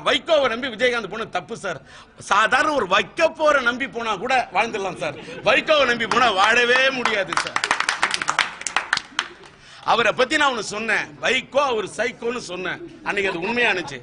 வைகோவை நம்பி விஜயகாந்த் போன தப்பு சார். சாதாரண ஒரு வைக்க போற நம்பி போனா கூட வாழ்ந்துடலாம் சார். வைகோவை நம்பி போனா வாழவே முடியாது சார். அவரை பத்தி நான் ஒன்னு சொன்னேன், வைகோ அவர் சைக்கோன்னு சொன்னேன். அன்னைக்கு அது உண்மையானுச்சு.